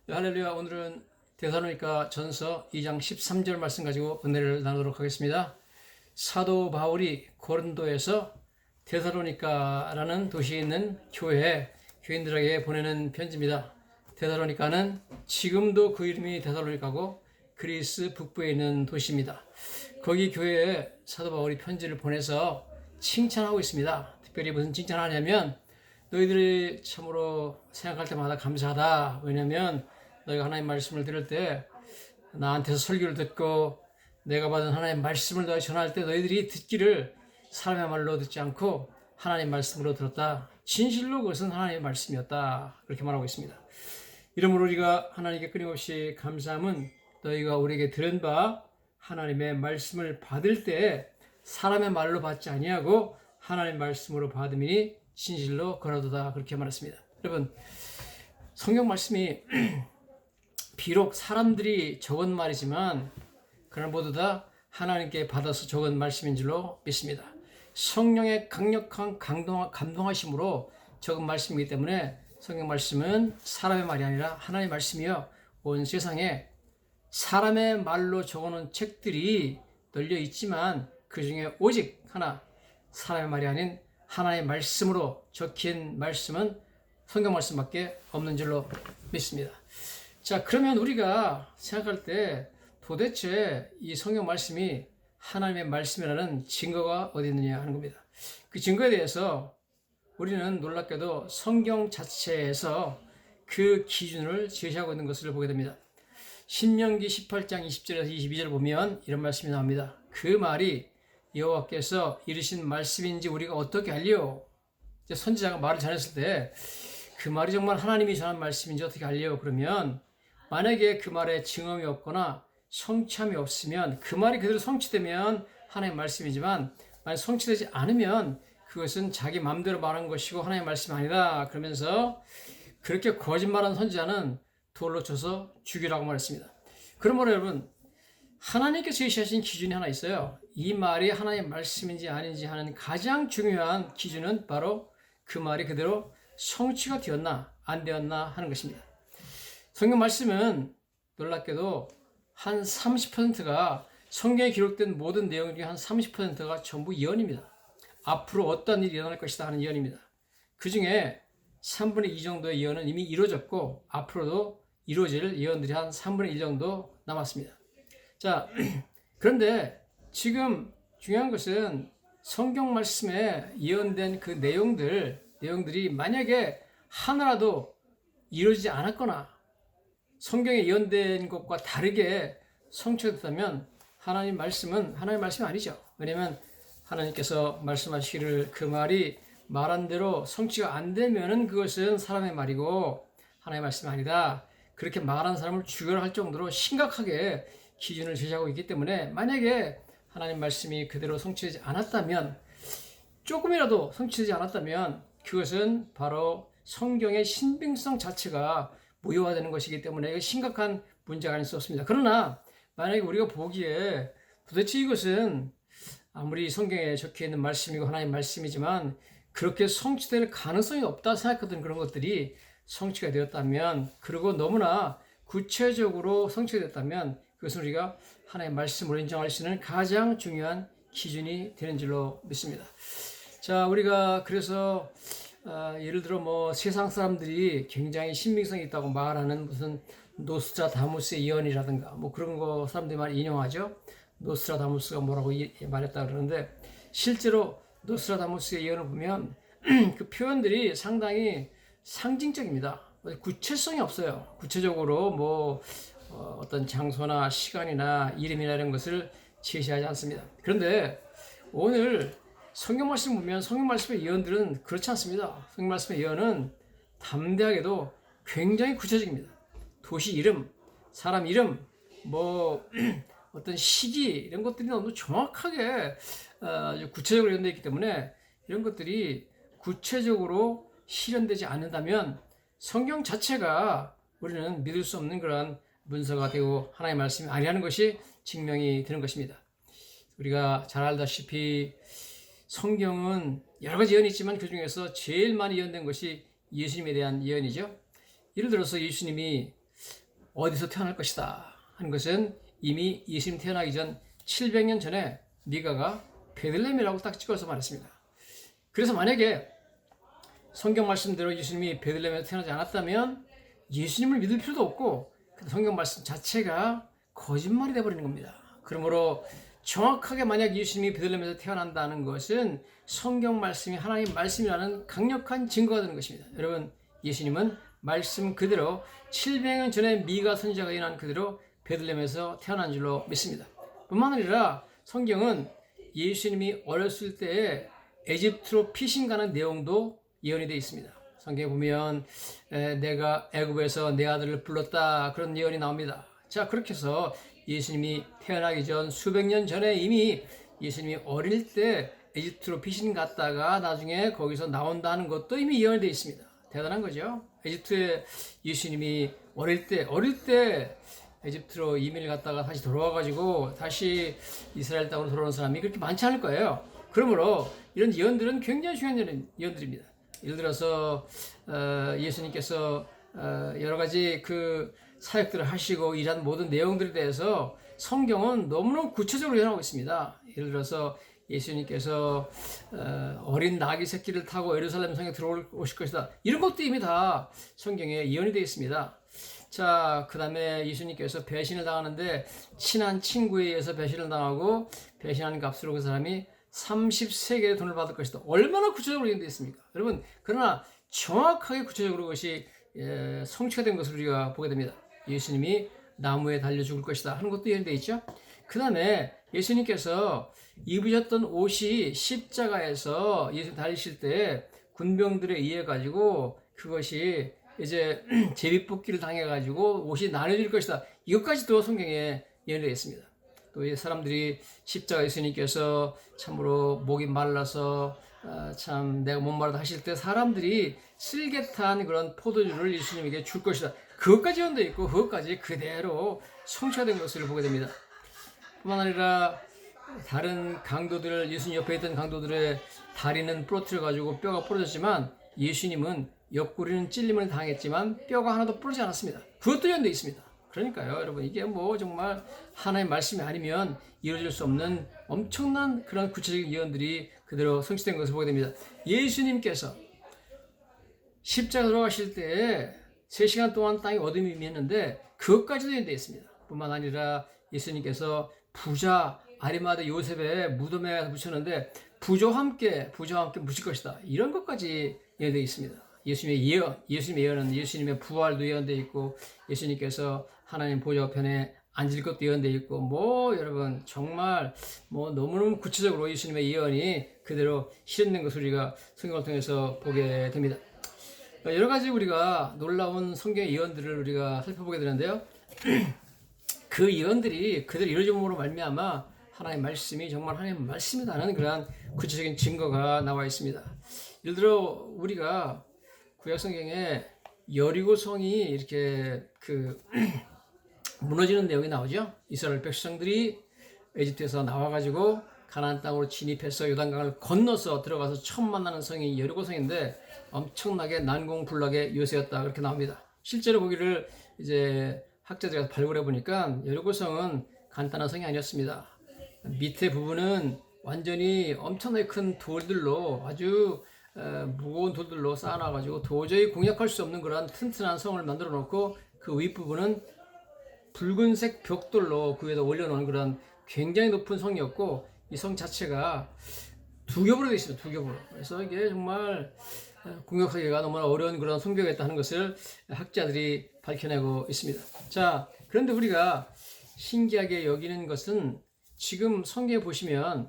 할렐루야. 오늘은 데살로니가 전서 2장 13절 말씀 가지고 은혜를 나누도록 하겠습니다. 사도 바울이 고린도에서 데살로니가라는 도시에 있는 교인들에게 보내는 편지입니다. 데살로니가는 지금도 그 이름이 데살로니가고 그리스 북부에 있는 도시입니다. 거기 교회에 사도 바울이 편지를 보내서 칭찬하고 있습니다. 특별히 무슨 칭찬을 하냐면 너희들이 참으로 생각할 때마다 감사하다. 왜냐면 너희가 하나님 말씀을 들을 때 나한테서 설교를 듣고 내가 받은 하나님 말씀을 너희 전할 때 너희들이 듣기를 사람의 말로 듣지 않고 하나님 말씀으로 들었다. 진실로 그것은 하나님의 말씀이었다. 그렇게 말하고 있습니다. 이러므로 우리가 하나님께 끊임없이 감사함은 너희가 우리에게 들은 바 하나님의 말씀을 받을 때 사람의 말로 받지 아니하고 하나님 말씀으로 받음이니 진실로 거라도다. 그렇게 말했습니다. 여러분, 성경 말씀이 비록 사람들이 적은 말이지만 그러나 모두 다 하나님께 받아서 적은 말씀인 줄로 믿습니다. 성령의 강력한 감동하심으로 적은 말씀이기 때문에 성경 말씀은 사람의 말이 아니라 하나님의 말씀이요, 온 세상에 사람의 말로 적어놓은 책들이 널려 있지만 그 중에 오직 하나, 사람의 말이 아닌 하나님의 말씀으로 적힌 말씀은 성경 말씀밖에 없는 줄로 믿습니다. 자, 그러면 우리가 생각할 때 도대체 이 성경 말씀이 하나님의 말씀이라는 증거가 어디 있느냐 하는 겁니다. 그 증거에 대해서 우리는 놀랍게도 성경 자체에서 그 기준을 제시하고 있는 것을 보게 됩니다. 신명기 18장 20절에서 22절 보면 이런 말씀이 나옵니다. 그 말이 여호와께서 이르신 말씀인지 우리가 어떻게 알리요? 선지자가 말을 전했을 때 그 말이 정말 하나님이 전한 말씀인지 어떻게 알리요? 그러면 만약에 그 말에 증언이 없거나 성취함이 없으면 그 말이 그대로 성취되면 하나님의 말씀이지만 만약 성취되지 않으면 그것은 자기 마음대로 말한 것이고 하나님의 말씀이 아니다. 그러면서 그렇게 거짓말한 선지자는 돌로 쳐서 죽이라고 말했습니다. 그러므로 여러분, 하나님께서 제시하신 기준이 하나 있어요. 이 말이 하나님의 말씀인지 아닌지 하는 가장 중요한 기준은 바로 그 말이 그대로 성취가 되었나 안 되었나 하는 것입니다. 성경 말씀은 놀랍게도 한 30%가 성경에 기록된 모든 내용 중에 한 30%가 전부 예언입니다. 앞으로 어떤 일이 일어날 것이다 하는 예언입니다. 그 중에 3분의 2 정도의 예언은 이미 이루어졌고 앞으로도 이루어질 예언들이 한 3분의 1 정도 남았습니다. 자, 그런데 지금 중요한 것은 성경 말씀에 예언된 그 내용들이 만약에 하나라도 이루어지지 않았거나 성경에 예언된 것과 다르게 성취됐다면 하나님 말씀은 하나님의 말씀이 아니죠. 왜냐하면 하나님께서 말씀하시기를 그 말이 말한 대로 성취가 안 되면은 그것은 사람의 말이고 하나님의 말씀이 아니다. 그렇게 말한 사람을 죽여야 할 정도로 심각하게 기준을 제시하고 있기 때문에 만약에 하나님 말씀이 그대로 성취되지 않았다면, 조금이라도 성취되지 않았다면 그것은 바로 성경의 신빙성 자체가 무효화되는 것이기 때문에 심각한 문제가 아닐 수 없습니다. 그러나 만약에 우리가 보기에 도대체 이것은 아무리 성경에 적혀있는 말씀이고 하나님의 말씀이지만 그렇게 성취될 가능성이 없다 생각하던 그런 것들이 성취가 되었다면, 그리고 너무나 구체적으로 성취됐다면 그것은 우리가 하나님의 말씀으로 인정할 수 있는 가장 중요한 기준이 되는 줄로 믿습니다. 자, 우리가 그래서 예를 들어 뭐 세상 사람들이 굉장히 신빙성이 있다고 말하는 무슨 노스트라다무스의 예언이라든가 뭐 그런 거 사람들이 많이 인용하죠. 노스트라다무스가 뭐라고 말했다 그러는데 실제로 노스트라다무스의 예언을 보면 그 표현들이 상당히 상징적입니다. 구체성이 없어요. 구체적으로 뭐 어떤 장소나 시간이나 이름이나 이런 것을 제시하지 않습니다. 그런데 오늘 성경 말씀 보면 성경 말씀의 예언들은 그렇지 않습니다. 성경 말씀의 예언은 담대하게도 굉장히 구체적입니다. 도시 이름, 사람 이름, 뭐 어떤 시기 이런 것들이 너무 정확하게 구체적으로 예언되어 있기 때문에 이런 것들이 구체적으로 실현되지 않는다면 성경 자체가 우리는 믿을 수 없는 그런 문서가 되고 하나님의 말씀이 아니라는 것이 증명이 되는 것입니다. 우리가 잘 알다시피 성경은 여러 가지 예언이 있지만 그 중에서 제일 많이 예언된 것이 예수님에 대한 예언이죠. 예를 들어서 예수님이 어디서 태어날 것이다 하는 것은 이미 예수님 태어나기 전 700년 전에 미가가 베들레헴이라고 딱 찍어서 말했습니다. 그래서 만약에 성경 말씀대로 예수님이 베들레헴에서 태어나지 않았다면 예수님을 믿을 필요도 없고 성경 말씀 자체가 거짓말이 되어버리는 겁니다. 그러므로 정확하게 만약 예수님이 베들레헴에서 태어난다는 것은 성경 말씀이 하나님 말씀이라는 강력한 증거가 되는 것입니다. 여러분, 예수님은 말씀 그대로 700년 전에 미가 선지자가 예언한 그대로 베들레헴에서 태어난 줄로 믿습니다. 뿐만 아니라 성경은 예수님이 어렸을 때에 에집트로 피신 가는 내용도 예언이 되어 있습니다. 성경에 보면 내가 애굽에서 내 아들을 불렀다 그런 예언이 나옵니다. 자, 그렇게 해서 예수님이 태어나기 전 수백 년 전에 이미 예수님이 어릴 때 에집트로 피신 갔다가 나중에 거기서 나온다는 것도 이미 예언이 되어 있습니다. 대단한 거죠. 에집트에 예수님이 어릴 때 에집트로 이민을 갔다가 다시 돌아와가지고 다시 이스라엘 땅으로 돌아오는 사람이 그렇게 많지 않을 거예요. 그러므로 이런 예언들은 굉장히 중요한 예언들입니다. 예를 들어서 예수님께서 여러 가지 그 사역들을 하시고 일한 모든 내용들에 대해서 성경은 너무너무 구체적으로 예언하고 있습니다. 예를 들어서 예수님께서 어린 나귀 새끼를 타고 예루살렘 성에 들어오실 것이다. 이런 것도 이미 다 성경에 예언이 되어 있습니다. 자, 그 다음에 예수님께서 배신을 당하는데 친한 친구에 의해서 배신을 당하고 배신하는 값으로 그 사람이 30세겔의 돈을 받을 것이다. 얼마나 구체적으로 예언되어 있습니까? 여러분, 그러나 정확하게 구체적으로 그것이 성취가 된 것을 우리가 보게 됩니다. 예수님이 나무에 달려 죽을 것이다 하는 것도 예언되어 있죠. 그 다음에 예수님께서 입으셨던 옷이 십자가에서 예수님 달리실 때 군병들에 의해 가지고 그것이 이제 제비뽑기를 당해가지고 옷이 나눠질 것이다. 이것까지도 성경에 예언되어 있습니다. 또 이 사람들이 십자가 예수님께서 참으로 목이 말라서 참 내가 목마르다 하실 때 사람들이 슬개탄 그런 포도주를 예수님에게 줄 것이다. 그것까지 예언되어 있고 그것까지 그대로 성취된 것을 보게 됩니다. 뿐만 아니라 다른 강도들, 예수님 옆에 있던 강도들의 다리는 부러뜨려 가지고 뼈가 부러졌지만 예수님은 옆구리는 찔림을 당했지만 뼈가 하나도 부러지지 않았습니다. 그것도 예언되어 있습니다. 그러니까요, 여러분, 이게 뭐 정말 하나의 말씀이 아니면 이루어질 수 없는 엄청난 그런 구체적인 예언들이 그대로 성취된 것을 보게 됩니다. 예수님께서 십자가 돌아가실 때 3시간 동안 땅이 어둠이 임했는데 그것까지도 예언되어 있습니다. 뿐만 아니라 예수님께서 부자 아리마대 요셉의 무덤에 묻혔는데 부자와 함께 묻힐 것이다. 이런 것까지 예언되어 있습니다. 예수님의 예언은 예수님의 부활도 예언되어 있고 예수님께서 하나님 보좌 편에 앉을 것도 예언되어 있고 뭐 여러분 정말 뭐 너무너무 구체적으로 예수님의 예언이 그대로 실현된 것을 우리가 성경을 통해서 보게 됩니다. 여러 가지 우리가 놀라운 성경의 예언들을 우리가 살펴보게 되는데요. 그 예언들이 그대로 이루어짐으로 말미암아 하나님의 말씀이 정말 하나님의 말씀이라는 그러한 구체적인 증거가 나와 있습니다. 예를 들어 우리가 구약 성경에 여리고성이 이렇게 무너지는 내용이 나오죠. 이스라엘 백성들이 에집트에서 나와가지고 가나안 땅으로 진입해서 요단강을 건너서 들어가서 처음 만나는 성이 여리고성인데 엄청나게 난공불락의 요새였다 그렇게 나옵니다. 실제로 거기를 이제 학자들이 발굴해 보니까 여리고성은 간단한 성이 아니었습니다. 밑에 부분은 완전히 엄청나게 큰 돌들로 아주 무거운 돌들로 쌓아놔가지고 도저히 공략할 수 없는 그런 튼튼한 성을 만들어 놓고 그 윗부분은 붉은색 벽돌로 그 위에다 올려놓은 그런 굉장히 높은 성이었고 이 성 자체가 두 겹으로 되어 있습니다. 두 겹으로. 그래서 이게 정말 공략하기가 너무나 어려운 그런 성벽이었다는 것을 학자들이 밝혀내고 있습니다. 자, 그런데 우리가 신기하게 여기는 것은 지금 성경에 보시면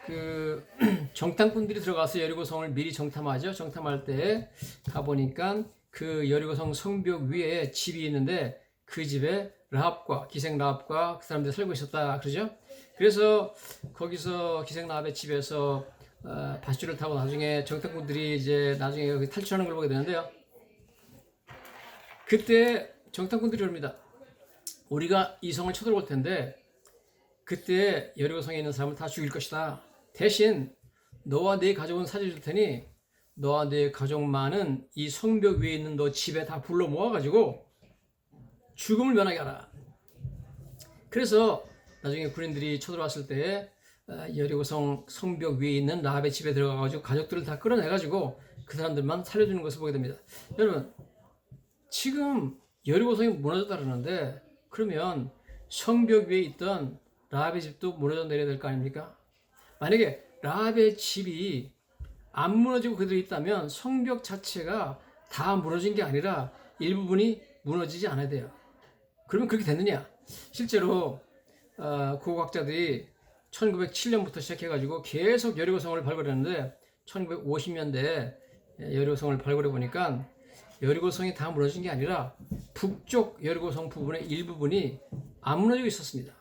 그 정탐꾼들이 들어가서 여리고성을 미리 정탐하죠. 정탐할 때 가보니까 그 여리고성 성벽 위에 집이 있는데 그 집에 라합과 기생 라합과 그 사람들이 살고 있었다 그러죠. 그래서 거기서 기생 라합의 집에서 밧줄을 타고 나중에 정탐꾼들이 이제 나중에 여기 탈출하는 걸 보게 되는데요. 그때 정탐꾼들이 그럽니다. 우리가 이 성을 쳐들어올 텐데 그때 여리고성에 있는 사람을 다 죽일 것이다. 대신 너와 네 가족은 살려줄 테니 너와 네 가족만은 이 성벽 위에 있는 너 집에 다 불러 모아가지고 죽음을 면하게 하라. 그래서 나중에 군인들이 쳐들어왔을 때 여리고성 성벽 위에 있는 라합의 집에 들어가가지고 가족들을 다 끌어내가지고 그 사람들만 살려주는 것을 보게 됩니다. 여러분, 지금 여리고성이 무너졌다 그러는데 그러면 성벽 위에 있던 라합의 집도 무너져 내려야 될 거 아닙니까? 만약에 라합의 집이 안 무너지고 그대로 있다면 성벽 자체가 다 무너진 게 아니라 일부분이 무너지지 않아야 돼요. 그러면 그렇게 됐느냐? 실제로 고고학자들이 1907년부터 시작해가지고 계속 여리고성을 발굴했는데 1950년대에 여리고성을 발굴해 보니까 여리고성이 다 무너진 게 아니라 북쪽 여리고성 부분의 일부분이 안 무너지고 있었습니다.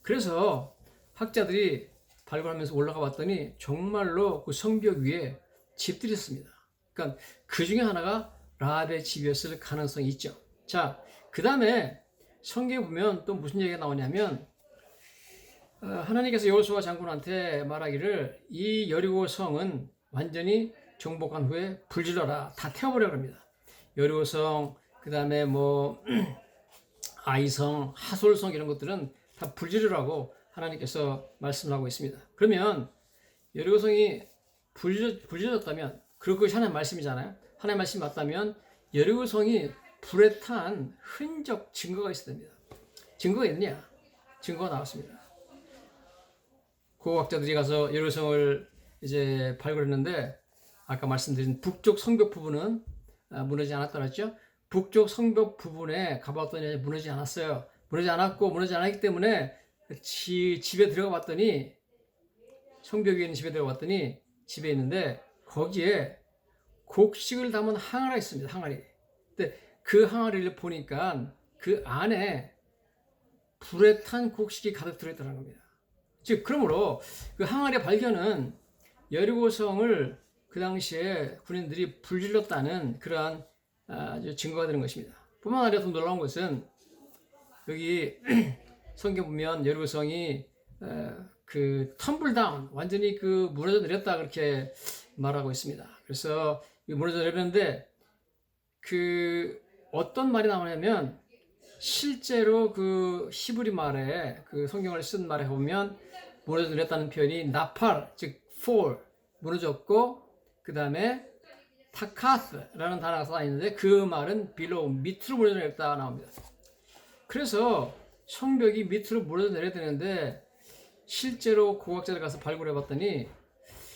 그래서 학자들이 발굴하면서 올라가 봤더니 정말로 그 성벽 위에 집들이 있습니다. 그러니까 그 중에 하나가 라합의 집이었을 가능성이 있죠. 자, 그 다음에 성경에 보면 또 무슨 얘기가 나오냐면 하나님께서 여호수아 장군한테 말하기를 이 여리고 성은 완전히 정복한 후에 불질러라, 다 태워버려 합니다. 여리고성, 그 다음에 뭐 아이성, 하솔성 이런 것들은 다 불질러라고 하나님께서 말씀을 하고 있습니다. 그러면 여리고성이 불질렀다면, 그리고 그것이 하나님의 말씀이잖아요. 하나님의 말씀이 맞다면 여리고성이 불에 탄 흔적, 증거가 있어야 됩니다. 증거가 있느냐? 증거가 나왔습니다. 고고학자들이 가서 여리고성을 이제 발굴했는데 아까 말씀드린 북쪽 성벽 부분은 무너지지 않았다 그랬죠. 북쪽 성벽 부분에 가봤더니 무너지지 않았어요. 무너지지 않았고 무너지지 않았기 때문에 집에 들어가 봤더니, 성벽 위에 있는 집에 들어가 봤더니 집에 있는데 거기에 곡식을 담은 항아리가 있습니다. 항아리. 근데 그 항아리를 보니까 그 안에 불에 탄 곡식이 가득 들어있다는 겁니다. 즉, 그러므로 그 항아리 발견은 여리고성을 그 당시에 군인들이 불질렀다는 그러한 아주 증거가 되는 것입니다. 뿐만 아니라 더 놀라운 것은 여기 성경 보면 여리고성이 그 텀블다운, 완전히 그 무너져 내렸다 그렇게 말하고 있습니다. 그래서 무너져 내렸는데 그 어떤 말이 나오냐면 실제로 그 히브리 말에, 그 성경을 쓴 말에 보면 무너져 내렸다는 표현이 나팔, 즉 fall, 무너졌고 그 다음에 타카스라는 단어가 써 있는데 그 말은 below, 밑으로 무너져 내렸다 나옵니다. 그래서 성벽이 밑으로 무너져 내려야 되는데 실제로 고고학자들 가서 발굴해 봤더니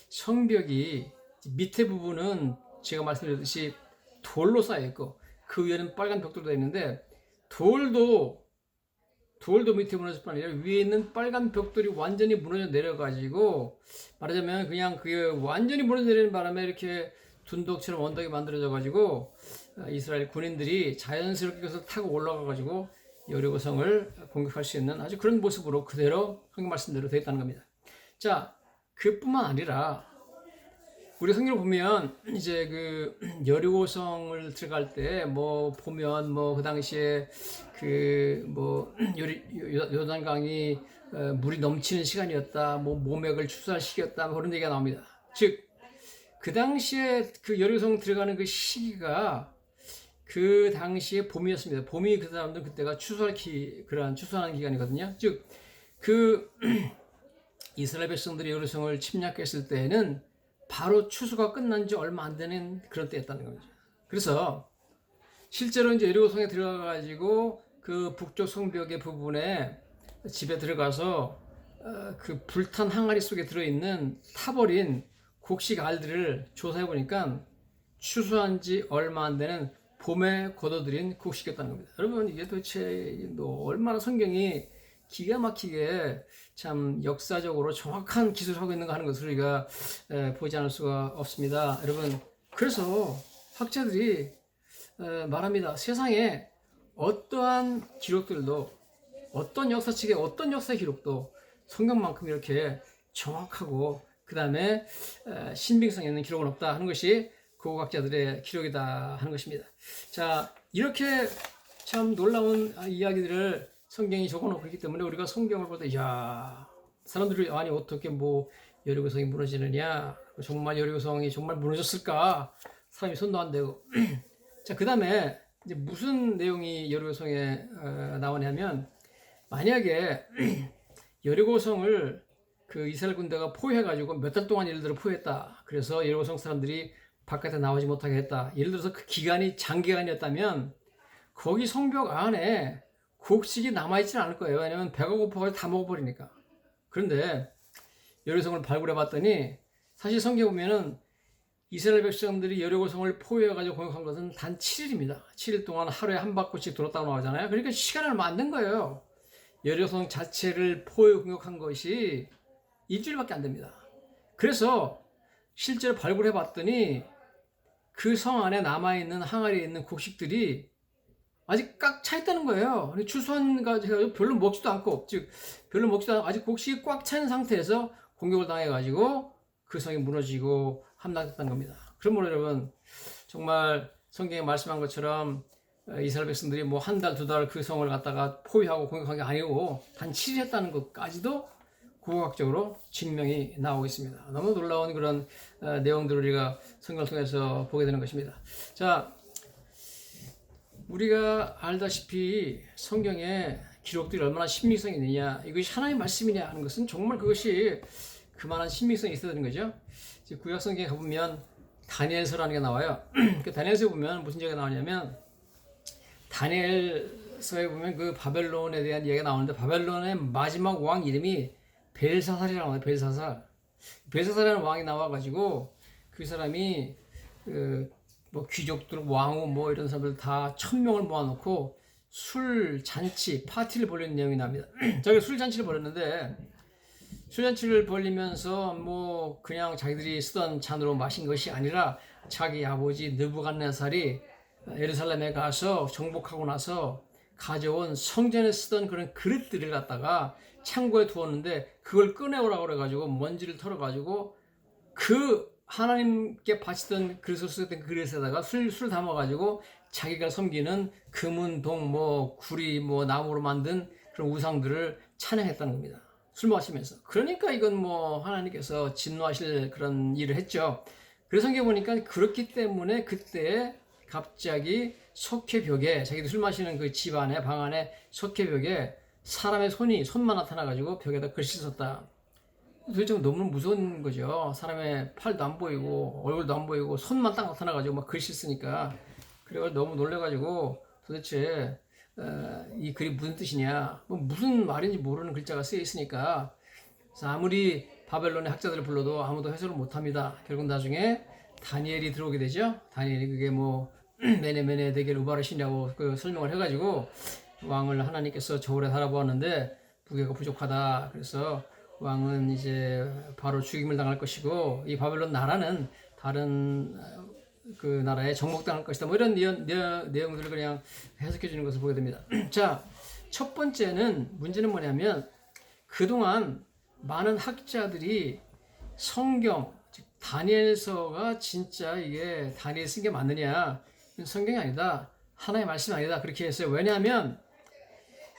성벽이 밑에 부분은 제가 말씀드렸듯이 돌로 쌓여 있고 그 위에는 빨간 벽돌도 있는데 돌도 밑에 무너질 뿐 아니라 위에 있는 빨간 벽돌이 완전히 무너져 내려가지고 말하자면 그냥 그게 완전히 무너져 내리는 바람에 이렇게 둔덕처럼 언덕이 만들어져 가지고 이스라엘 군인들이 자연스럽게 그것을 타고 올라가 가지고 여리고성을 공격할 수 있는 아주 그런 모습으로 그대로 성경 말씀대로 되어 있다는 겁니다. 자, 그뿐만 아니라 우리 성경을 보면 이제 그 여리고성을 들어갈 때 뭐 보면 뭐 그 당시에 그 뭐 요단강이 물이 넘치는 시간이었다, 뭐 모맥을 추수할 시기였다, 뭐 그런 얘기가 나옵니다. 즉 그 당시에 그 여리고성 들어가는 그 시기가 그 당시에 봄이었습니다. 봄이 그 사람들 그때가 그러한 추수하는 기간이거든요. 즉 그 이스라엘 백성들이 여리고성을 침략했을 때에는 바로 추수가 끝난 지 얼마 안 되는 그런 때였다는 거죠. 그래서 실제로 이제 여리고성에 들어가가지고 그 북쪽 성벽의 부분에 집에 들어가서 그 불탄 항아리 속에 들어있는 타버린 곡식 알들을 조사해 보니까 추수한 지 얼마 안 되는 봄에 거둬들인 곡식이었다는 겁니다. 여러분, 이게 도대체 얼마나 성경이 기가 막히게 참 역사적으로 정확한 기술을 하고 있는가 하는 것을 우리가 보지 않을 수가 없습니다. 여러분, 그래서 학자들이 말합니다. 세상에 어떠한 기록들도, 어떤 역사책의 어떤 역사 기록도 성경만큼 이렇게 정확하고 그 다음에 신빙성 있는 기록은 없다 하는 것이 고고학자들의 기록이다 하는 것입니다. 자, 이렇게 참 놀라운 이야기들을 성경이 적어놓고 있기 때문에 우리가 성경을 볼 때, 이야, 사람들이 아니 어떻게 뭐 여리고성이 무너지느냐, 정말 여리고성이 정말 무너졌을까, 사람이 손도 안 대고. 자, 그 다음에 이제 무슨 내용이 여리고성에 나오냐면, 만약에 여리고성을 그 이스라엘 군대가 포위해가지고 몇 달 동안 예를 들어 포위했다. 그래서 여리고성 사람들이 바깥에 나오지 못하게 했다. 예를 들어서 그 기간이 장기간이었다면 거기 성벽 안에 곡식이 남아있지는 않을 거예요. 왜냐면 배가 고파가지고 다 먹어버리니까. 그런데 여리고성을 발굴해 봤더니 사실 성경에 보면은 이스라엘 백성들이 여리고성을 포위해가지고 공격한 것은 단 7일입니다. 7일 동안 하루에 한 바퀴씩 돌았다고 나오잖아요. 그러니까 시간을 만든 거예요. 여리고성 자체를 포위 공격한 것이 일주일밖에 안 됩니다. 그래서 실제로 발굴해 봤더니 그 성 안에 남아있는 항아리에 있는 곡식들이 아직 꽉 차 있다는 거예요. 추수한 가지고 별로 먹지도 않고, 즉 별로 먹지도 않고 아직 곡식이 꽉 찬 상태에서 공격을 당해가지고 그 성이 무너지고 함락됐다는 겁니다. 그러므로 여러분, 정말 성경에 말씀한 것처럼 이스라엘 백성들이 뭐 한 달, 두 달 그 성을 갖다가 포위하고 공격한 게 아니고 단 7일 했다는 것까지도 국어학적으로 증명이 나오고 있습니다. 너무 놀라운 그런 내용들을 우리가 성경을 통해서 보게 되는 것입니다. 자, 우리가 알다시피 성경에 기록들이 얼마나 신빙성이 있느냐, 이것이 하나님의 말씀이냐 하는 것은 정말 그것이 그만한 신빙성이 있어야 되는 거죠. 구약 성경에 가보면 다니엘서라는 게 나와요. 그 다니엘서에 보면 무슨 얘기가 나오냐면, 다니엘서에 보면 그 바벨론에 대한 이야기가 나오는데, 바벨론의 마지막 왕 이름이 벨사살이라고 해요. 벨사살이라는 왕이 나와가지고 그 사람이 뭐 귀족들, 왕후 뭐 이런 사람들 다 1000명을 모아놓고 술 잔치, 파티를 벌이는 내용이 납니다. 저기 술 잔치를 벌였는데, 술 잔치를 벌리면서 뭐 그냥 자기들이 쓰던 잔으로 마신 것이 아니라 자기 아버지 느부갓네살이 예루살렘에 가서 정복하고 나서 가져온 성전에 쓰던 그런 그릇들을 갖다가 창고에 두었는데, 그걸 꺼내오라고 그래가지고 먼지를 털어가지고 그 하나님께 바치던 그릇을 쓰던 그릇에다가 술 담아가지고 자기가 섬기는 금은, 동, 뭐 구리, 뭐 나무로 만든 그런 우상들을 찬양했다는 겁니다. 술 마시면서. 그러니까 이건 뭐 하나님께서 진노하실 그런 일을 했죠. 그래서 성경에 보니까 그렇기 때문에 그때 갑자기 석회벽에, 자기도 술 마시는 그 집 안에, 방 안에 석회벽에 사람의 손만 나타나가지고 벽에다 글씨 썼다. 도대체 너무 무서운 거죠. 사람의 팔도 안 보이고 얼굴도 안 보이고 손만 딱 나타나가지고 막 글씨 쓰니까. 그래가지고 너무 놀래가지고 도대체 이 글이 무슨 뜻이냐, 뭐 무슨 말인지 모르는 글자가 쓰여 있으니까, 그래서 아무리 바벨론의 학자들을 불러도 아무도 해석을 못합니다. 결국 나중에 다니엘이 들어오게 되죠. 다니엘이 그게 뭐 메네메네 데겔 우바르신이라고 그 설명을 해가지고 왕을 하나님께서 저울에 달아보았는데 무게가 부족하다. 그래서 왕은 이제 바로 죽임을 당할 것이고 이 바벨론 나라는 다른 그 나라에 정복당할 것이다. 뭐 이런 내용들을 그냥 해석해 주는 것을 보게 됩니다. 자, 첫 번째는, 문제는 뭐냐면, 그동안 많은 학자들이 성경, 즉 다니엘서가 진짜 이게 다니엘 쓴 게 맞느냐, 성경이 아니다, 하나의 말씀이 아니다, 그렇게 했어요. 왜냐하면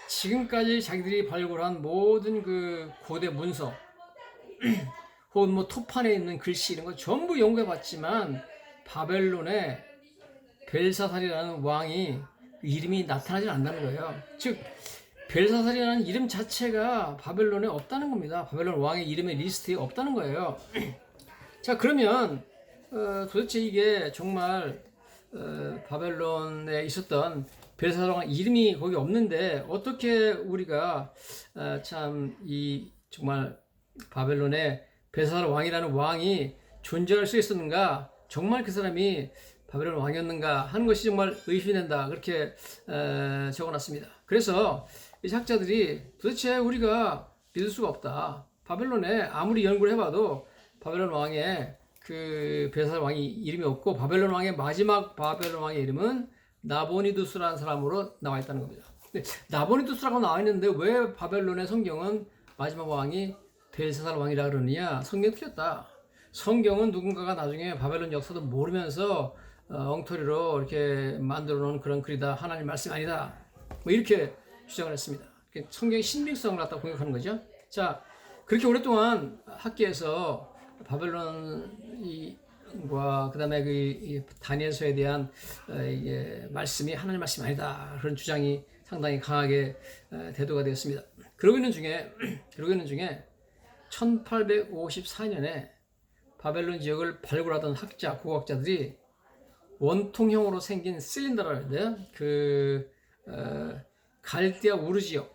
지금까지 자기들이 발굴한 모든 그 고대 문서 혹은 뭐 토판에 있는 글씨 이런 거 전부 연구해 봤지만 바벨론에 벨사살이라는 왕이 이름이 나타나지 않는다는 거예요. 즉 벨사살이라는 이름 자체가 바벨론에 없다는 겁니다. 바벨론 왕의 이름의 리스트에 없다는 거예요. 자, 그러면 도대체 이게 정말 바벨론에 있었던 벨사살 왕 이름이 거기 없는데 어떻게 우리가 참 이 정말 바벨론에 벨사살 왕이라는 왕이 존재할 수 있었는가, 정말 그 사람이 바벨론 왕이었는가 하는 것이 정말 의심이 된다, 그렇게 적어놨습니다. 그래서 이 학자들이 도대체 우리가 믿을 수가 없다, 바벨론에 아무리 연구를 해봐도 바벨론 왕의 그 벨사살 왕이 이름이 없고, 바벨론 왕의 마지막 바벨론 왕의 이름은 나보니두스라는 사람으로 나와 있다는 겁니다. 근데 나보니두스라고 나와 있는데 왜 바벨론의 성경은 마지막 왕이 벨사살 왕이라 그러느냐? 성경이 틀렸다. 성경은 누군가가 나중에 바벨론 역사도 모르면서 엉터리로 이렇게 만들어 놓은 그런 글이다, 하나님 말씀이 아니다, 뭐 이렇게 주장을 했습니다. 성경의 신빙성을 갖다 공격하는 거죠. 자, 그렇게 오랫동안 학계에서 바벨론 이 바벨론과 그다음에 이 다니엘서에 대한 이게 말씀이 하나님 말씀이 아니다, 그런 주장이 상당히 강하게 대두가 되었습니다. 그러고 있는 중에 1854년에 바벨론 지역을 발굴하던 학자, 고고학자들이 원통형으로 생긴 실린더라는데 갈대아 우르 지역,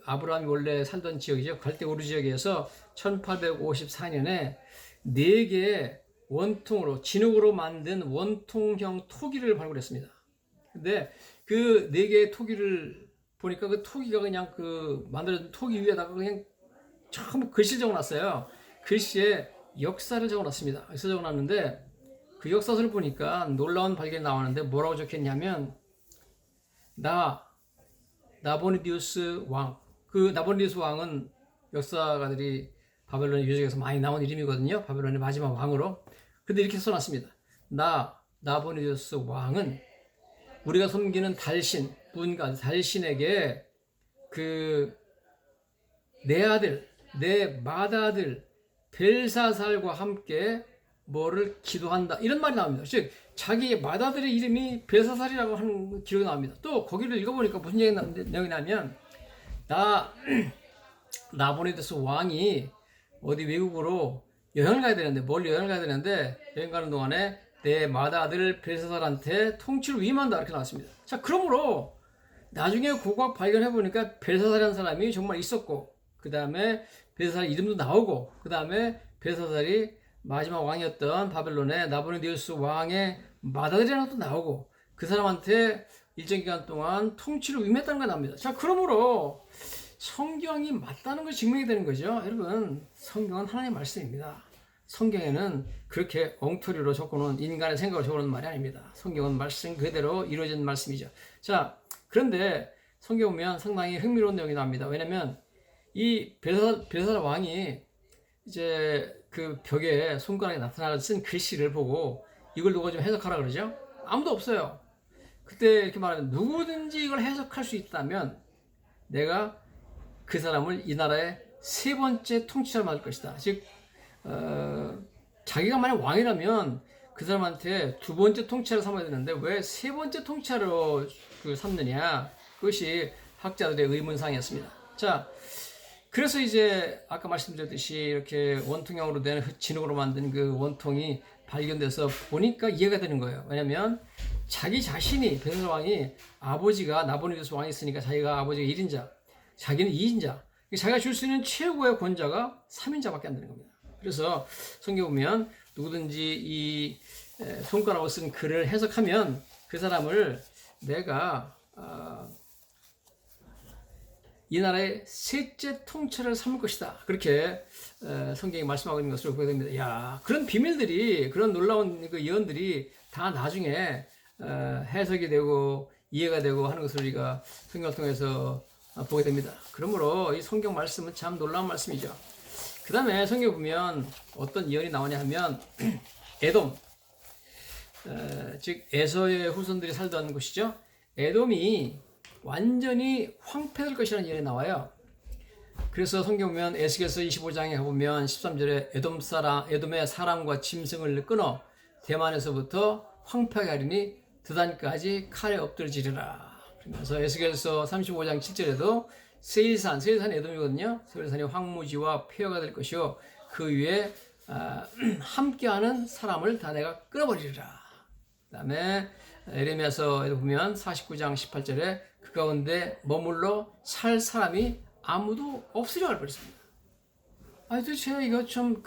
아브라함이 원래 살던 지역이죠. 갈대아 우르 지역에서 1854년에 4개의 원통으로 진흙으로 만든 원통형 토기를 발굴했습니다. 근데 그 4개의 토기를 보니까 그 토기가 그냥 만들어진 토기 위에다가 그냥 처음 글씨를 적어놨어요. 글씨에 역사를 적어놨습니다. 역사 적어놨는데 그 역사서를 보니까 놀라운 발견이 나오는데 뭐라고 적혔냐면 나보니디우스 왕. 그 나보니디우스 왕은 역사가들이 바벨론 유적에서 많이 나온 이름이거든요. 바벨론의 마지막 왕으로. 근데 이렇게 써놨습니다. 나보니디우스 왕은 우리가 섬기는 달신, 문가 달신에게 내 아들, 내 맏아들 벨사살과 함께 뭐를 기도한다, 이런 말이 나옵니다. 즉 자기의 맏아들의 이름이 벨사살이라고 하는 기록이 나옵니다. 또 거기를 읽어보니까 무슨 내용이 나면 나보니디우스 왕이 어디 외국으로 여행을 가야 되는데, 멀리 여행을 가야 되는데 여행 가는 동안에 내 맏아들 벨사살한테 통치를 위임한다, 이렇게 나왔습니다. 자, 그러므로 나중에 고고학 발견해 보니까 벨사살이라는 사람이 정말 있었고, 그 다음에 벨사살 이름도 나오고, 그 다음에 벨사살이 마지막 왕이었던 바벨론의 나보니디우스 왕의 맏아들이라는 것도 나오고, 그 사람한테 일정 기간 동안 통치를 위임했다는 게 나옵니다. 자, 그러므로 성경이 맞다는 것이 증명이 되는 거죠. 여러분, 성경은 하나님의 말씀입니다. 성경에는 그렇게 엉터리로 적어놓은, 인간의 생각을 적어놓은 말이 아닙니다. 성경은 말씀 그대로 이루어진 말씀이죠. 자, 그런데 성경 보면 상당히 흥미로운 내용이 나옵니다. 왜냐면 이 벨사살 왕이 이제 그 벽에 손가락에 나타나서 쓴 글씨를 보고 이걸 누가 좀 해석하라 그러죠. 아무도 없어요. 그때 이렇게 말하면 누구든지 이걸 해석할 수 있다면 내가 그 사람을 이 나라의 3번째 통치자로 만들 것이다. 즉 자기가 만약 왕이라면 그 사람한테 2번째 통치자로 삼아야 되는데 왜 3번째 통치자로 삼느냐, 그것이 학자들의 의문사항이었습니다. 자, 그래서 이제 아까 말씀드렸듯이 이렇게 원통형으로 된 진흙으로 만든 그 원통이 발견돼서 보니까 이해가 되는 거예요. 왜냐면 자기 자신이, 벨사살 왕이 아버지가 나보니디우스 왕이 있으니까 자기가 아버지가 1인자, 자기는 2인자, 자기가 줄 수 있는 최고의 권자가 3인자밖에 안 되는 겁니다. 그래서 성경 보면 누구든지 이 손가락으로 쓴 글을 해석하면 그 사람을 내가 이 나라의 3째 통치를 삼을 것이다, 그렇게 성경이 말씀하고 있는 것으로 보게 됩니다. 야, 그런 비밀들이, 그런 놀라운 그 예언들이 다 나중에 해석이 되고 이해가 되고 하는 것을 우리가 성경을 통해서 보게 됩니다. 그러므로 이 성경 말씀은 참 놀라운 말씀이죠. 그 다음에 성경 보면 어떤 예언이 나오냐 하면 에돔, 즉 에서의 후손들이 살던 곳이죠. 에돔이 완전히 황폐될 것이라는 예언이 나와요. 그래서 성경 보면 에스겔서 25장에 가보면 13절에 에돔의 사람과 짐승을 끊어 대만에서부터 황폐하게 하리니 드단까지 칼에 엎드러지리라. 그래서 에스겔서 35장 7절에도 세일산이 에돔이거든요. 세일산이 황무지와 폐허가 될 것이요 그 위에 함께하는 사람을 다 내가 끊어버리리라. 그 다음에 에레미야서에도 보면 49장 18절에 그 가운데 머물러 살 사람이 아무도 없으려 할 뻔했습니다. 아니 도대체 이거 좀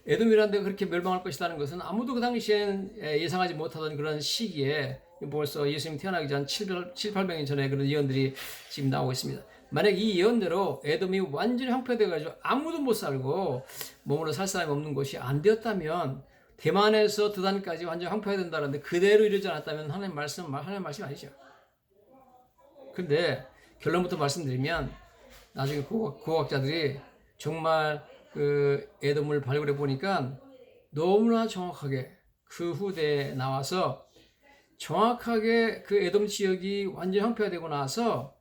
에돔이라는 데가 그렇게 멸망할 것이라는 것은 아무도 그 당시에는 예상하지 못하던 그런 시기에, 벌써 예수님 태어나기 전 700년 전에 그런 예언들이 지금 나오고 있습니다. 만약 이 예언대로 에돔이 완전히 황폐되어가지고 아무도 못 살고 몸으로 살 사람이 없는 곳이 안 되었다면, 대만에서 드단까지 완전히 황폐해야 된다는데 그대로 이루어지지 않았다면 하나님 말씀이 아니죠. 근데 결론부터 말씀드리면 나중에 고고학자들이 정말 에돔을 발굴해 보니까 너무나 정확하게 그 후대에 나와서 정확하게 그 에돔 지역이 완전히 황폐가 되고 나서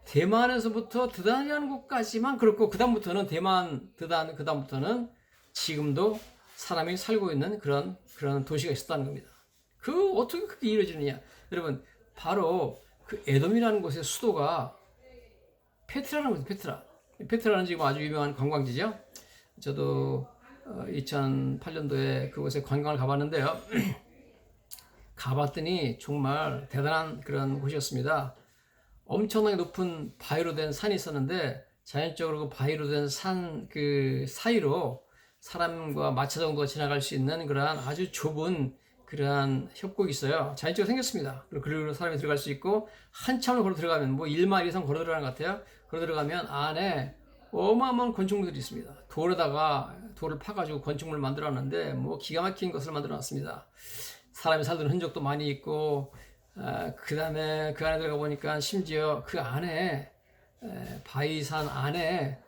대만에서부터 드단이라는 곳까지만 그렇고, 그 다음부터는 대만, 드단, 그 다음부터는 지금도 사람이 살고 있는 그런 도시가 있었다는 겁니다. 그 어떻게 그렇게 이루어지느냐? 여러분, 바로 그 에돔이라는 곳의 수도가 페트라라는 곳이에요. 페트라. 페트라는 지금 아주 유명한 관광지죠. 저도 2008년도에 그곳에 관광을 가봤는데요. 가봤더니 정말 대단한 그런 곳이었습니다. 엄청나게 높은 바위로 된 산이 있었는데 자연적으로 그 바위로 된 산 그 사이로 사람과 마차 정도가 지나갈 수 있는 그러한 아주 좁은 그러한 협곡이 있어요. 자연적으로 생겼습니다. 그리고 사람이 들어갈 수 있고 한참을 걸어 들어가면 뭐 1마일 이상 걸어 들어가는 것 같아요. 걸어 들어가면 안에 어마어마한 건축물들이 있습니다. 돌을 파가지고 건축물을 만들어놨는데 뭐 기가 막힌 것을 만들어놨습니다. 사람이 살던 흔적도 많이 있고 그 다음에 그 안에 들어가 보니까 심지어 그 안에 바위산 안에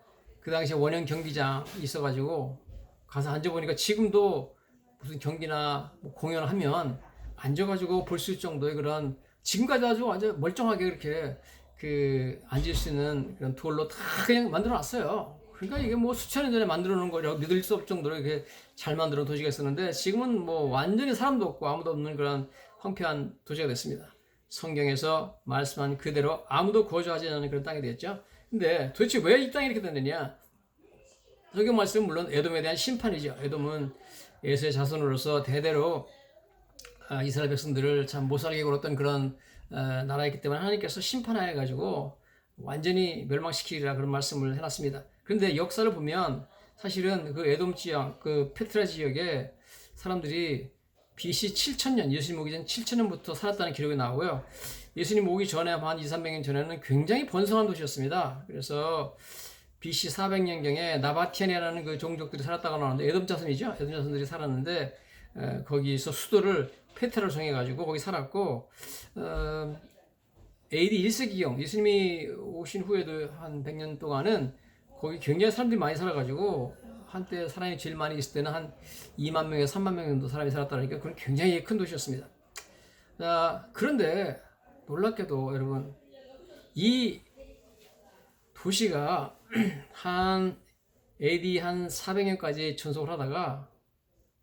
그 당시에 원형 경기장 있어가지고 가서 앉아보니까 지금도 무슨 경기나 뭐 공연을 하면 앉아가지고 볼 수 있을 정도의 그런 지금까지 아주 완전 멀쩡하게 이렇게 그 앉을 수 있는 그런 돌로 다 그냥 만들어 놨어요. 그러니까 이게 뭐 수천 년 전에 만들어 놓은 거라고 믿을 수 없을 정도로 이렇게 잘 만들어 놓은 도시가 있었는데 지금은 뭐 완전히 사람도 없고 아무도 없는 그런 황폐한 도시가 됐습니다. 성경에서 말씀한 그대로 아무도 거주하지 않는 그런 땅이 되었죠. 근데 도대체 왜 이 땅이 이렇게 됐느냐? 성경 말씀은 물론 에돔에 대한 심판이죠. 에돔은 에서의 자손으로서 대대로 이스라엘 백성들을 참 못살게 굴었던 그런 나라였기 때문에 하나님께서 심판하여 가지고 완전히 멸망시키리라 그런 말씀을 해놨습니다. 그런데 역사를 보면 사실은 그 에돔 지역, 그 페트라 지역에 사람들이 BC 7000년, 예수님 오기 전 7000년부터 살았다는 기록이 나오고요. 예수님 오기 전에 한 200~300년 전에는 굉장히 번성한 도시였습니다. 그래서 BC 400년경에 나바티안이라는 그 종족들이 살았다고 나오는데 에돔 자손이죠. 에돔 자손들이 살았는데 거기서 수도를 페트라로 정해가지고 거기 살았고 AD 1세기경 예수님이 오신 후에도 한 100년 동안은 거기 굉장히 사람들이 많이 살아가지고 한때 사람이 제일 많이 있을 때는 한 2만 명에서 3만 명 정도 사람이 살았다니까 그건 굉장히 큰 도시였습니다. 그런데 놀랍게도 여러분 이 도시가 한 AD 한 400년까지 전속을 하다가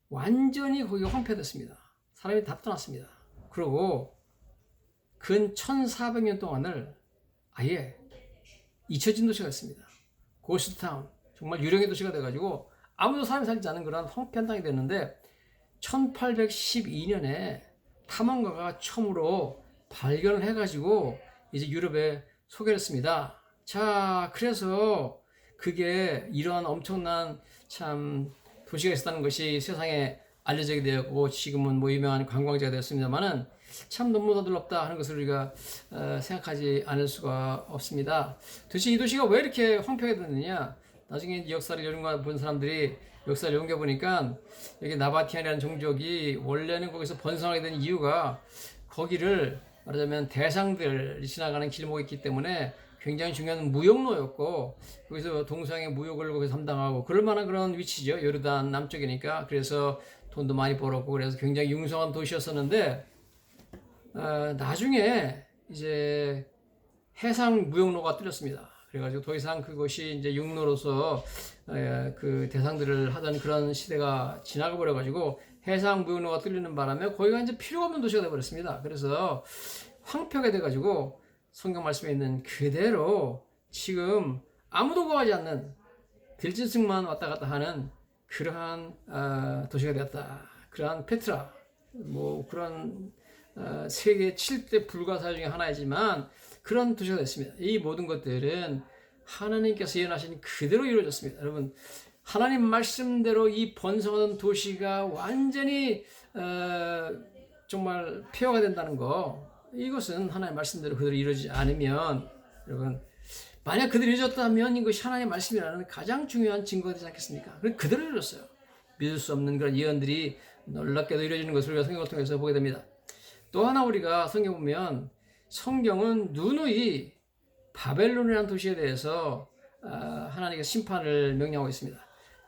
완전히 거기가 황폐됐습니다. 사람이 다 떠났습니다. 그리고 근 1400년 동안을 아예 잊혀진 도시가 됐습니다. 고스트타운, 정말 유령의 도시가 돼가지고 아무도 사람이 살지 않은 그런 황폐한 땅이 됐는데 1812년에 탐험가가 처음으로 발견을 해가지고 이제 유럽에 소개를 했습니다. 자, 그래서 그게 이런 엄청난 참 도시가 있었다는 것이 세상에 알려지게 되었고 지금은 뭐 유명한 관광지가 되었습니다만은 참 너무 더럽다 하는 것을 우리가 생각하지 않을 수가 없습니다. 도대체 이 도시가 왜 이렇게 황폐하게 됐느냐? 나중에 역사를 연구해본 사람들이 역사를 연구해보니까 여기 나바티안이라는 종족이 원래는 거기서 번성하게 된 이유가 거기를 말하자면 대상들이 지나가는 길목이 있기 때문에 굉장히 중요한 무역로였고 거기서 동서양의 무역을 거기서 담당하고 그럴 만한 그런 위치죠. 요르단 남쪽이니까. 그래서 돈도 많이 벌었고 그래서 굉장히 융성한 도시였었는데 나중에 이제 해상 무역로가 뚫렸습니다. 그래가지고 더 이상 그것이 이제 육로로서 그 대상들을 하던 그런 시대가 지나가 버려가지고 해상 무역로가 뚫리는 바람에 거기가 이제 필요가 없는 도시가 되어버렸습니다. 그래서 황폐하게 돼가지고 성경 말씀에 있는 그대로 지금 아무도 구하지 않는 들짐승만 왔다 갔다 하는 그러한 도시가 되었다. 그러한 페트라, 뭐 그런 세계 7대 불가사의 중에 하나이지만 그런 도시가 됐습니다. 이 모든 것들은 하나님께서 예언하신 그대로 이루어졌습니다. 여러분, 하나님 말씀대로 이 번성하던 도시가 완전히 정말 폐허가 된다는 거, 이것은 하나님 말씀대로 그대로 이루어지지 않으면 여러분 만약 그대로 이루어졌다면 이것이 하나님의 말씀이라는 가장 중요한 증거가 되지 않겠습니까? 그대로 이루어졌어요. 믿을 수 없는 그런 예언들이 놀랍게도 이루어지는 것을 우리가 성경을 통해서 보게 됩니다. 또 하나 우리가 성경 보면 성경은 누누이 바벨론이라는 도시에 대해서 하나님께서 심판을 명령하고 있습니다.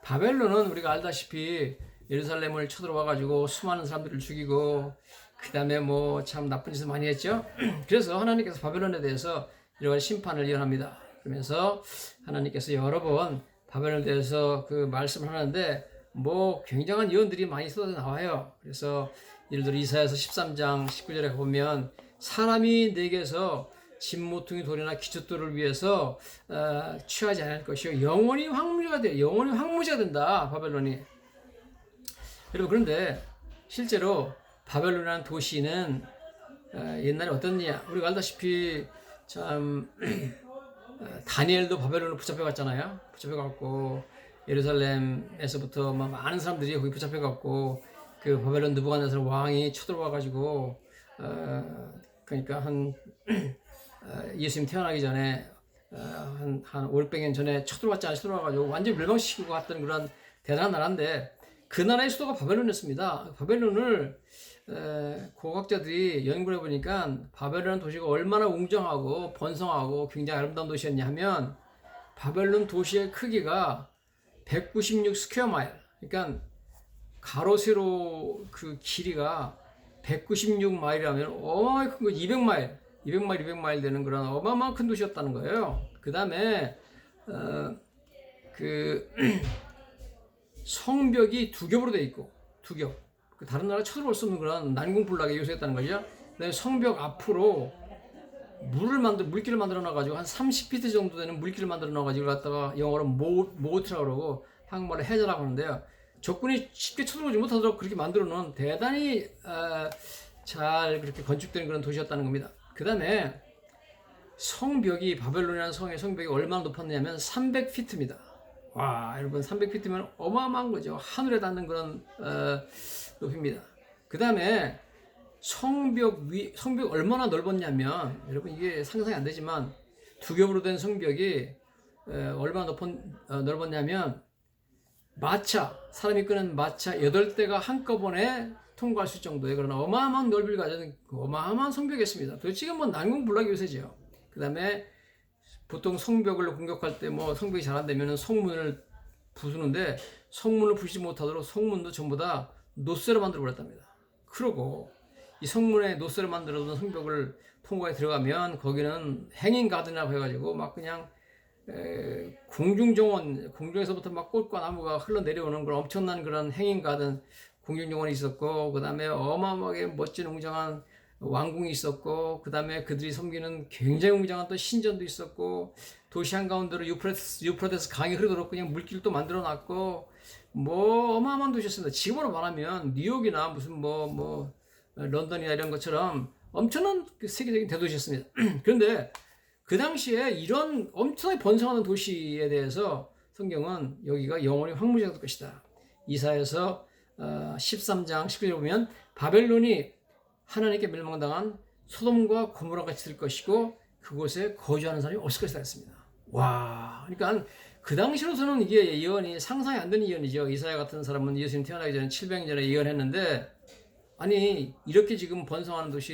바벨론은 우리가 알다시피 예루살렘을 쳐들어와 가지고 수많은 사람들을 죽이고 그 다음에 뭐 참 나쁜 짓을 많이 했죠. 그래서 하나님께서 바벨론에 대해서 이러한 심판을 예언합니다. 그러면서 하나님께서 여러 번 바벨론에 대해서 그 말씀을 하는데 뭐 굉장한 예언들이 많이 쏟아져 나와요. 그래서 예를 들어 이사야서 13장 19절에 보면 사람이 내게서 진모퉁이 돌이나 기초돌을 위해서 취하지 않을 것이요 영원히 황무지가 돼요. 영원히 황무지가 된다, 바벨론이. 여러분, 그런데 실제로 바벨론이라는 도시는 옛날에 어떻냐, 우리가 알다시피 참 다니엘도 바벨론으로 붙잡혀갔잖아요. 붙잡혀갔고 예루살렘에서부터 막 많은 사람들이 거기 붙잡혀갔고 그 바벨론 느부갓네살 왕이 쳐들어와가지고 그러니까 한 예수님 태어나기 전에 한 500년 전에 쳐들어왔잖아요. 쳐들어와가지고 완전히 멸망시키고 갔던 그런 대단한 나라인데 그 나라의 수도가 바벨론이었습니다. 바벨론을 고학자들이 연구를 해보니까 바벨론 도시가 얼마나 웅장하고 번성하고 굉장히 아름다운 도시였냐 하면 바벨론 도시의 크기가 196 스퀘어 마일, 그러니까 가로 세로 그 길이가 196마일이라면 어마어마하게 큰 거, 200마일 되는 그런 어마어마한 큰 도시였다는 거예요. 그 다음에 그 성벽이 두 겹으로 되어 있고, 두 겹. 다른 나라 쳐들어올 수 없는 그런 난공불락의 요새였다는 거죠. 그다음에 성벽 앞으로 물길을 만들어 놔가지고 한 30피트 정도 되는 물길을 만들어 놔가지고 갖다가 영어로 모트라고 그러고 한국말로 해저라고 하는데요. 적군이 쉽게 쳐들어오지 못하도록 그렇게 만들어 놓은 대단히 잘 그렇게 건축된 그런 도시였다는 겁니다. 그 다음에 성벽이, 바벨론이라는 성의 성벽이 얼마나 높았냐면 300피트입니다. 와, 여러분, 300피트면 어마어마한 거죠. 하늘에 닿는 그런 높이입니다. 그 다음에 성벽 얼마나 넓었냐면, 여러분 이게 상상이 안 되지만 두 겹으로 된 성벽이 얼마나 넓었냐면 사람이 끄는 마차 8대가 한꺼번에 통과할 수 있을 정도의 그런 어마어마한 넓이를 가진 어마어마한 성벽이었습니다. 도대체 뭐 난공불락의 요새죠. 그 다음에 보통 성벽을 공격할 때 뭐 성벽이 잘 안 되면 성문을 부수는데 성문을 부수지 못하도록 성문도 전부 다 노쇠로 만들어 버렸답니다. 그러고 이 성문에 노쇠로 만들어둔 성벽을 통과해 들어가면 거기는 행인 가든이라고 해가지고 막 그냥 공중정원, 공중에서부터 막 꽃과 나무가 흘러내려오는 그런 엄청난 그런 행인 가든 공중정원이 있었고, 그 다음에 어마어마하게 멋진 웅장한 왕궁이 있었고, 그 다음에 그들이 섬기는 굉장히 웅장한 또 신전도 있었고, 도시 한가운데로 유프라테스 강이 흐르도록 그냥 물길도 만들어 놨고, 뭐 어마어마한 도시였습니다. 지금으로 말하면 뉴욕이나 무슨 런던이나 이런 것처럼 엄청난 세계적인 대도시였습니다. 그런데 그 당시에 이런 엄청나게 번성하는 도시에 대해서 성경은 여기가 영원히 황무지가 될 것이다. 이사야서 13장 19절에 보면 바벨론이 하나님께 멸망당한 소돔과 고모라 같이 될 것이고 그곳에 거주하는 사람이 없을 것이다 했습니다. 와, 그러니까 그 당시로서는 이게 예언이 상상이 안 되는 예언이죠. 이사야 같은 사람은 예수님 태어나기 전에 700년 전에 예언했는데, 아니 이렇게 지금 번성하는 도시